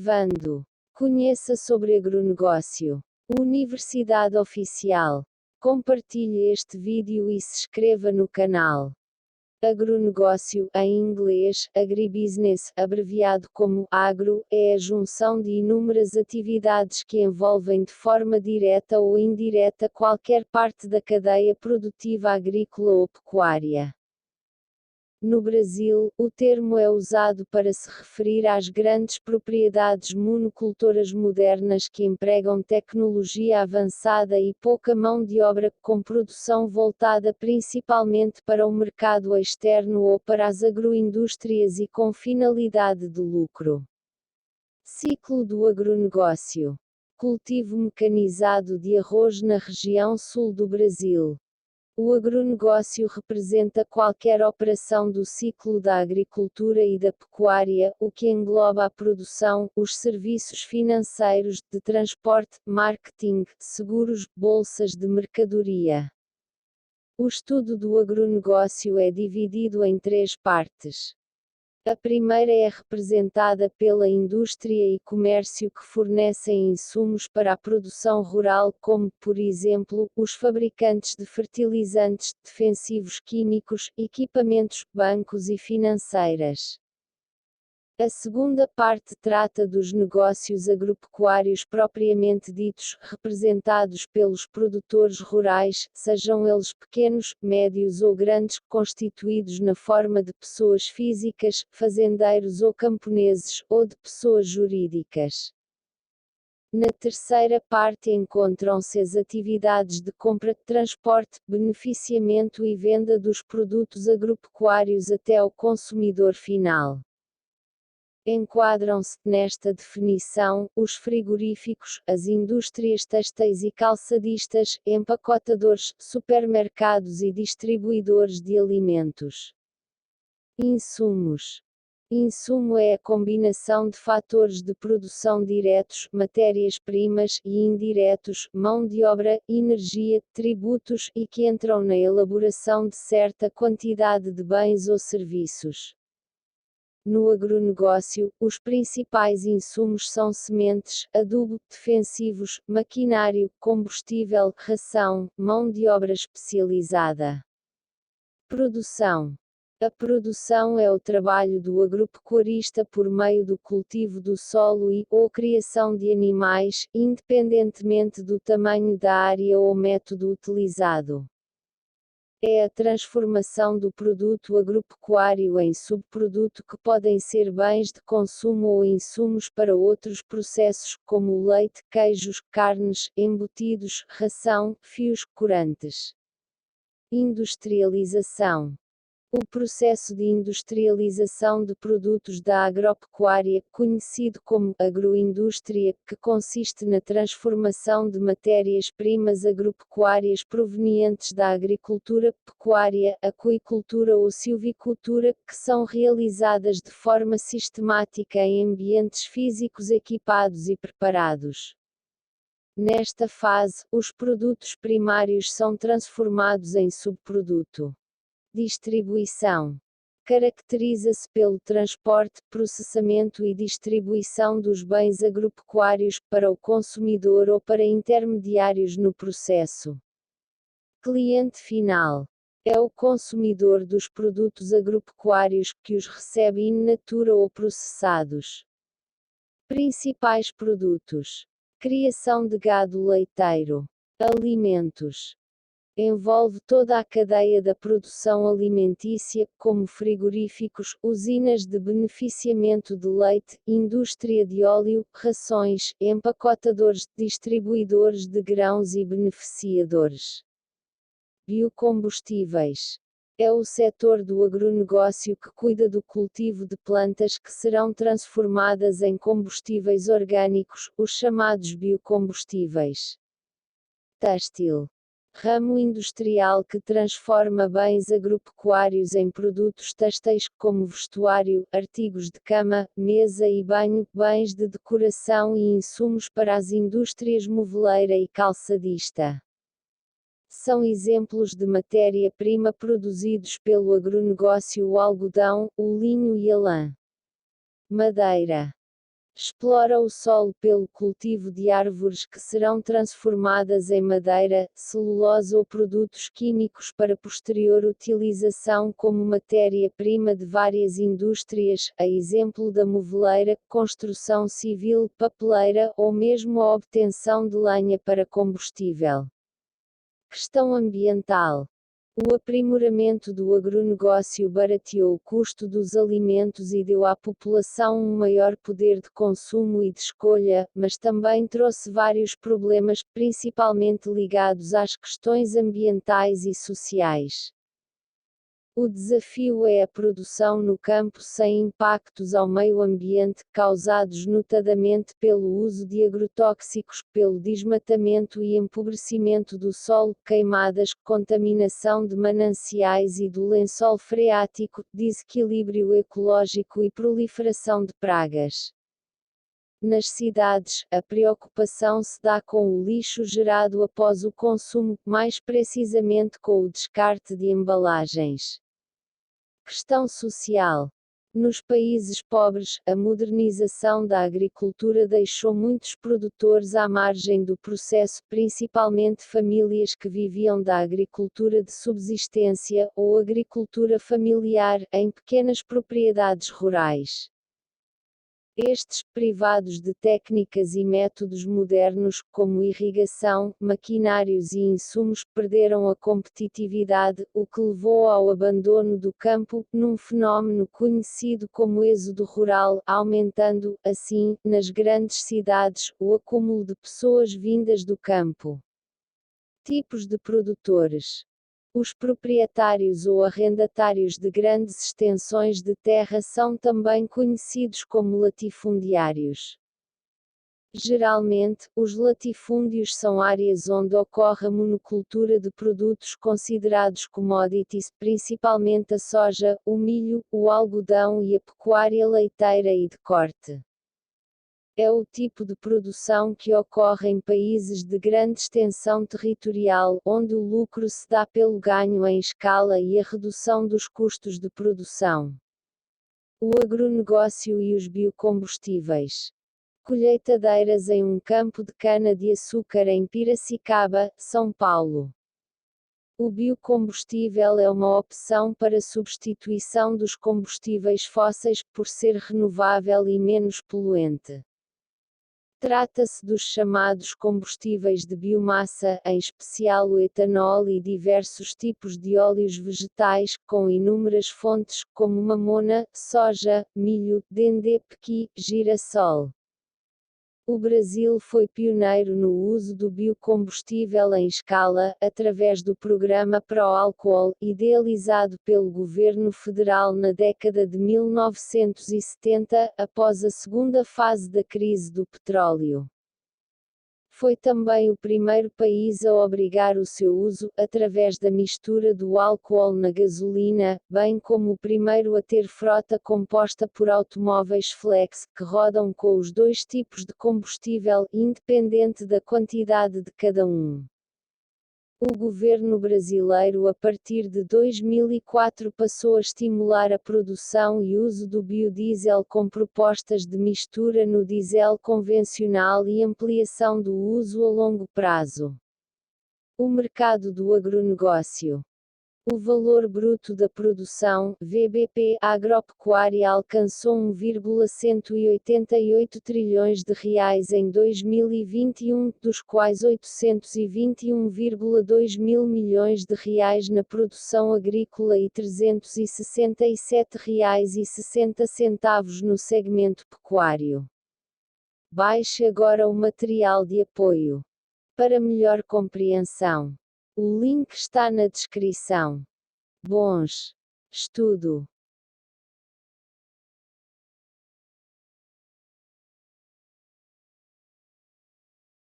Gravando. Conheça sobre agronegócio. Universidade Oficial. Compartilhe este vídeo e se inscreva no canal. Agronegócio, em inglês, agribusiness, abreviado como agro, é a junção de inúmeras atividades que envolvem de forma direta ou indireta qualquer parte da cadeia produtiva agrícola ou pecuária. No Brasil, o termo é usado para se referir às grandes propriedades monocultoras modernas que empregam tecnologia avançada e pouca mão de obra, com produção voltada principalmente para o mercado externo ou para as agroindústrias e com finalidade de lucro. Ciclo do agronegócio. Cultivo mecanizado de arroz na região sul do Brasil. O agronegócio representa qualquer operação do ciclo da agricultura e da pecuária, o que engloba a produção, os serviços financeiros, de transporte, marketing, seguros, bolsas de mercadoria. O estudo do agronegócio é dividido em 3 partes. A primeira é representada pela indústria e comércio que fornecem insumos para a produção rural, como, por exemplo, os fabricantes de fertilizantes, defensivos químicos, equipamentos, bancos e financeiras. A segunda parte trata dos negócios agropecuários propriamente ditos, representados pelos produtores rurais, sejam eles pequenos, médios ou grandes, constituídos na forma de pessoas físicas, fazendeiros ou camponeses, ou de pessoas jurídicas. Na terceira parte encontram-se as atividades de compra, transporte, beneficiamento e venda dos produtos agropecuários até ao consumidor final. Enquadram-se, nesta definição, os frigoríficos, as indústrias têxteis e calçadistas, empacotadores, supermercados e distribuidores de alimentos. Insumos. Insumo é a combinação de fatores de produção diretos, matérias-primas, e indiretos, mão de obra, energia, tributos, e que entram na elaboração de certa quantidade de bens ou serviços. No agronegócio, os principais insumos são sementes, adubo, defensivos, maquinário, combustível, ração, mão de obra especializada. Produção. A produção é o trabalho do agropecuarista por meio do cultivo do solo ou criação de animais, independentemente do tamanho da área ou método utilizado. É a transformação do produto agropecuário em subproduto que podem ser bens de consumo ou insumos para outros processos, como o leite, queijos, carnes, embutidos, ração, fios, corantes. Industrialização. O processo de industrialização de produtos da agropecuária, conhecido como agroindústria, que consiste na transformação de matérias-primas agropecuárias provenientes da agricultura, pecuária, aquicultura ou silvicultura, que são realizadas de forma sistemática em ambientes físicos equipados e preparados. Nesta fase, os produtos primários são transformados em subproduto. Distribuição. Caracteriza-se pelo transporte, processamento e distribuição dos bens agropecuários, para o consumidor ou para intermediários no processo. Cliente final. É o consumidor dos produtos agropecuários, que os recebe in natura ou processados. Principais produtos. Criação de gado leiteiro. Alimentos. Envolve toda a cadeia da produção alimentícia, como frigoríficos, usinas de beneficiamento de leite, indústria de óleo, rações, empacotadores, distribuidores de grãos e beneficiadores. Biocombustíveis. É o setor do agronegócio que cuida do cultivo de plantas que serão transformadas em combustíveis orgânicos, os chamados biocombustíveis. Têxtil. Ramo industrial que transforma bens agropecuários em produtos têxteis, como vestuário, artigos de cama, mesa e banho, bens de decoração e insumos para as indústrias moveleira e calçadista. São exemplos de matéria-prima produzidos pelo agronegócio o algodão, o linho e a lã. Madeira. Explora o solo pelo cultivo de árvores que serão transformadas em madeira, celulose ou produtos químicos para posterior utilização como matéria-prima de várias indústrias, a exemplo da moveleira, construção civil, papeleira ou mesmo a obtenção de lenha para combustível. Questão ambiental. O aprimoramento do agronegócio barateou o custo dos alimentos e deu à população um maior poder de consumo e de escolha, mas também trouxe vários problemas, principalmente ligados às questões ambientais e sociais. O desafio é a produção no campo sem impactos ao meio ambiente, causados notadamente pelo uso de agrotóxicos, pelo desmatamento e empobrecimento do solo, queimadas, contaminação de mananciais e do lençol freático, desequilíbrio ecológico e proliferação de pragas. Nas cidades, a preocupação se dá com o lixo gerado após o consumo, mais precisamente com o descarte de embalagens. Questão social. Nos países pobres, a modernização da agricultura deixou muitos produtores à margem do processo, principalmente famílias que viviam da agricultura de subsistência, ou agricultura familiar, em pequenas propriedades rurais. Estes, privados de técnicas e métodos modernos, como irrigação, maquinários e insumos, perderam a competitividade, o que levou ao abandono do campo, num fenómeno conhecido como êxodo rural, aumentando, assim, nas grandes cidades, o acúmulo de pessoas vindas do campo. Tipos de produtores. Os proprietários ou arrendatários de grandes extensões de terra são também conhecidos como latifundiários. Geralmente, os latifúndios são áreas onde ocorre a monocultura de produtos considerados commodities, principalmente a soja, o milho, o algodão e a pecuária leiteira e de corte. É o tipo de produção que ocorre em países de grande extensão territorial, onde o lucro se dá pelo ganho em escala e a redução dos custos de produção. O agronegócio e os biocombustíveis. Colheitadeiras em um campo de cana-de-açúcar em Piracicaba, São Paulo. O biocombustível é uma opção para substituição dos combustíveis fósseis, por ser renovável e menos poluente. Trata-se dos chamados combustíveis de biomassa, em especial o etanol e diversos tipos de óleos vegetais, com inúmeras fontes, como mamona, soja, milho, dendê, pequi, girassol. O Brasil foi pioneiro no uso do biocombustível em escala, através do Programa Pró-Álcool, idealizado pelo governo federal na década de 1970, após a segunda fase da crise do petróleo. Foi também o primeiro país a obrigar o seu uso, através da mistura do álcool na gasolina, bem como o primeiro a ter frota composta por automóveis flex, que rodam com os dois tipos de combustível, independente da quantidade de cada um. O governo brasileiro a partir de 2004 passou a estimular a produção e uso do biodiesel com propostas de mistura no diesel convencional e ampliação do uso a longo prazo. O mercado do agronegócio. O valor bruto da produção, VBP, agropecuária alcançou 1,188 trilhões de reais em 2021, dos quais 821,2 mil milhões de reais na produção agrícola e 367 reais e 60 centavos no segmento pecuário. Baixe agora o material de apoio. Para melhor compreensão. O link está na descrição. Bons estudo!